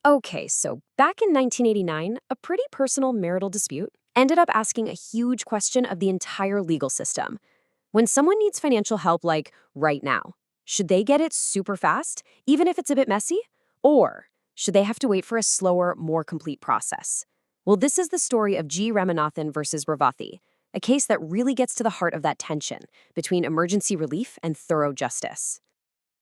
Okay, so back in 1989, a pretty personal marital dispute ended up asking a huge question of the entire legal system. When someone needs financial help, like right now, should they get it super fast, even if it's a bit messy? Or should they have to wait for a slower, more complete process? Well, this is the story of G. Ramanathan versus Revathy, a case that really gets to the heart of that tension between emergency relief and thorough justice.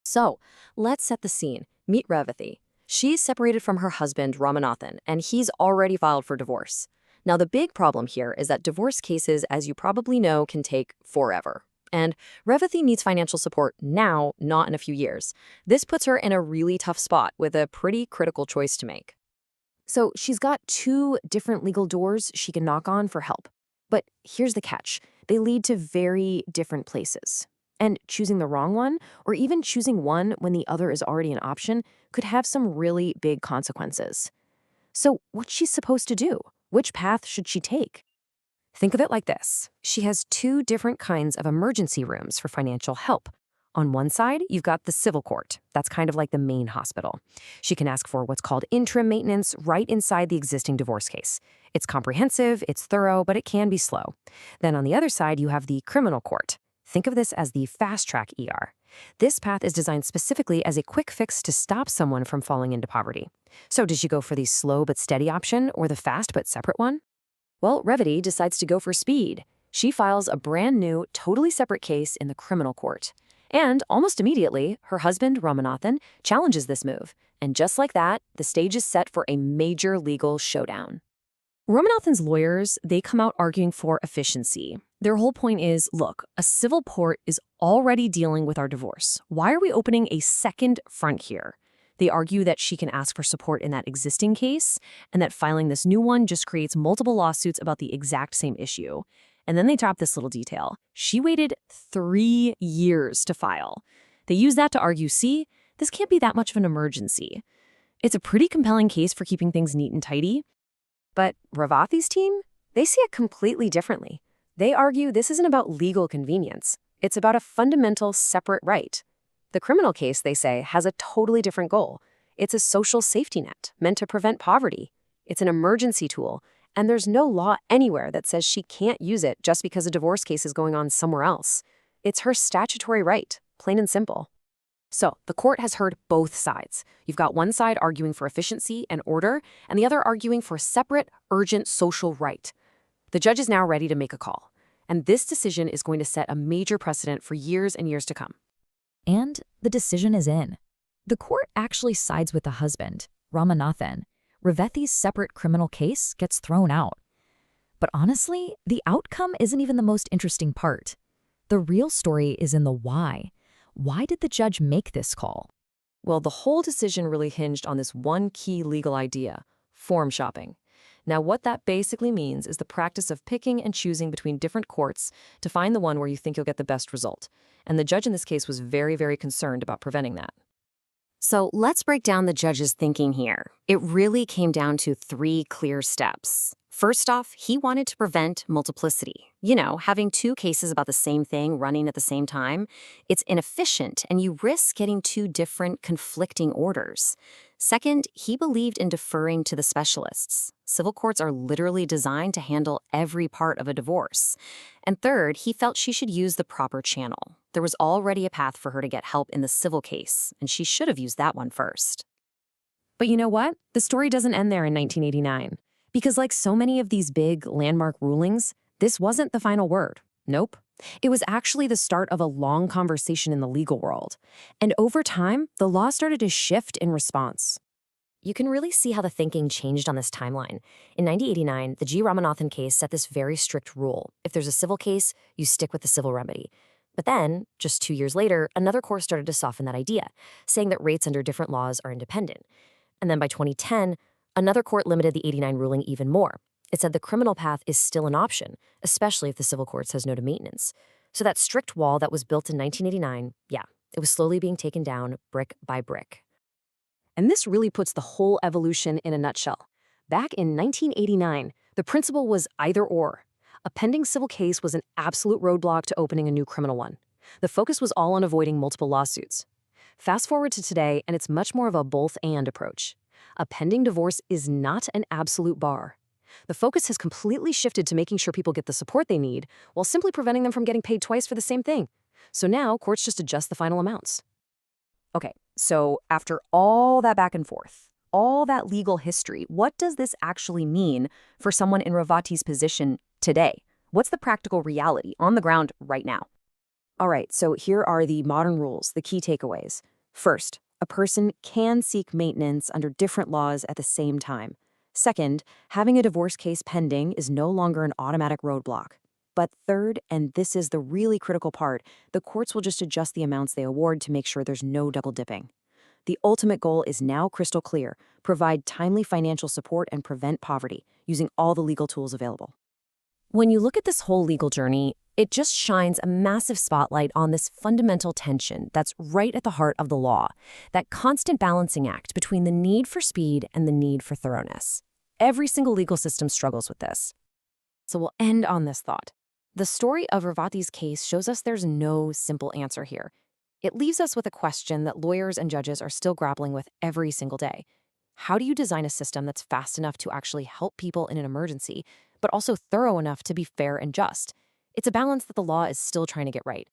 So, let's set the scene. Meet Revathy. She's separated from her husband, Ramanathan, and he's already filed for divorce. Now, the big problem here is that divorce cases, as you probably know, can take forever. And Revathy needs financial support now, not in a few years. This puts her in a really tough spot with a pretty critical choice to make. So she's got two different legal doors she can knock on for help. But here's the catch. They lead to very different places. And choosing the wrong one, or even choosing one when the other is already an option, could have some really big consequences. So what's she supposed to do? Which path should she take? Think of it like this. She has two different kinds of emergency rooms for financial help. On one side, you've got the civil court. That's kind of like the main hospital. She can ask for what's called interim maintenance right inside the existing divorce case. It's comprehensive, it's thorough, but it can be slow. Then on the other side, you have the criminal court. Think of this as the fast-track ER. This path is designed specifically as a quick fix to stop someone from falling into poverty. So did she go for the slow but steady option or the fast but separate one? Well, Revathy decides to go for speed. She files a brand new, totally separate case in the criminal court. And almost immediately, her husband, Ramanathan, challenges this move. And just like that, the stage is set for a major legal showdown. Ramanathan's lawyers, they come out arguing for efficiency. Their whole point is, look, a civil court is already dealing with our divorce. Why are we opening a second front here? They argue that she can ask for support in that existing case, and that filing this new one just creates multiple lawsuits about the exact same issue. And then they top this little detail. She waited 3 years to file. They use that to argue, see, this can't be that much of an emergency. It's a pretty compelling case for keeping things neat and tidy. But Revathy's team, they see it completely differently. They argue this isn't about legal convenience. It's about a fundamental separate right. The criminal case, they say, has a totally different goal. It's a social safety net meant to prevent poverty. It's an emergency tool, and there's no law anywhere that says she can't use it just because a divorce case is going on somewhere else. It's her statutory right, plain and simple. So, the court has heard both sides. You've got one side arguing for efficiency and order, and the other arguing for a separate, urgent social right. The judge is now ready to make a call, and this decision is going to set a major precedent for years and years to come. And the decision is in. The court actually sides with the husband, Ramanathan. Revathy's separate criminal case gets thrown out. But honestly, the outcome isn't even the most interesting part. The real story is in the why. Why did the judge make this call? Well, the whole decision really hinged on this one key legal idea, form shopping. Now, what that basically means is the practice of picking and choosing between different courts to find the one where you think you'll get the best result. And the judge in this case was very, very concerned about preventing that. So let's break down the judge's thinking here. It really came down to 3 clear steps. First off, he wanted to prevent multiplicity. You know, having 2 cases about the same thing running at the same time, it's inefficient and you risk getting 2 different conflicting orders. Second, he believed in deferring to the specialists. Civil courts are literally designed to handle every part of a divorce. And third, he felt she should use the proper channel. There was already a path for her to get help in the civil case, and she should have used that one first. But you know what? The story doesn't end there in 1989. Because like so many of these big landmark rulings, this wasn't the final word. Nope. It was actually the start of a long conversation in the legal world. And over time, the law started to shift in response. You can really see how the thinking changed on this timeline. In 1989, the G. Ramanathan case set this very strict rule. If there's a civil case, you stick with the civil remedy. But then, just 2 years later, another court started to soften that idea, saying that rates under different laws are independent. And then by 2010, another court limited the 89 ruling even more. It said the criminal path is still an option, especially if the civil court says no to maintenance. So that strict wall that was built in 1989, it was slowly being taken down brick by brick. And this really puts the whole evolution in a nutshell. Back in 1989, the principle was either or. A pending civil case was an absolute roadblock to opening a new criminal one. The focus was all on avoiding multiple lawsuits. Fast forward to today, and it's much more of a both-and approach. A pending divorce is not an absolute bar. The focus has completely shifted to making sure people get the support they need while simply preventing them from getting paid twice for the same thing. So now courts just adjust the final amounts. Okay, so after all that back and forth, all that legal history, what does this actually mean for someone in Revathy's position today? What's the practical reality on the ground right now? All right, so here are the modern rules, the key takeaways. First, a person can seek maintenance under different laws at the same time. Second, having a divorce case pending is no longer an automatic roadblock. But third, and this is the really critical part, the courts will just adjust the amounts they award to make sure there's no double dipping. The ultimate goal is now crystal clear: provide timely financial support and prevent poverty using all the legal tools available. When you look at this whole legal journey, it just shines a massive spotlight on this fundamental tension that's right at the heart of the law, that constant balancing act between the need for speed and the need for thoroughness. Every single legal system struggles with this. So we'll end on this thought. The story of Revathy's case shows us there's no simple answer here. It leaves us with a question that lawyers and judges are still grappling with every single day. How do you design a system that's fast enough to actually help people in an emergency, but also thorough enough to be fair and just? It's a balance that the law is still trying to get right.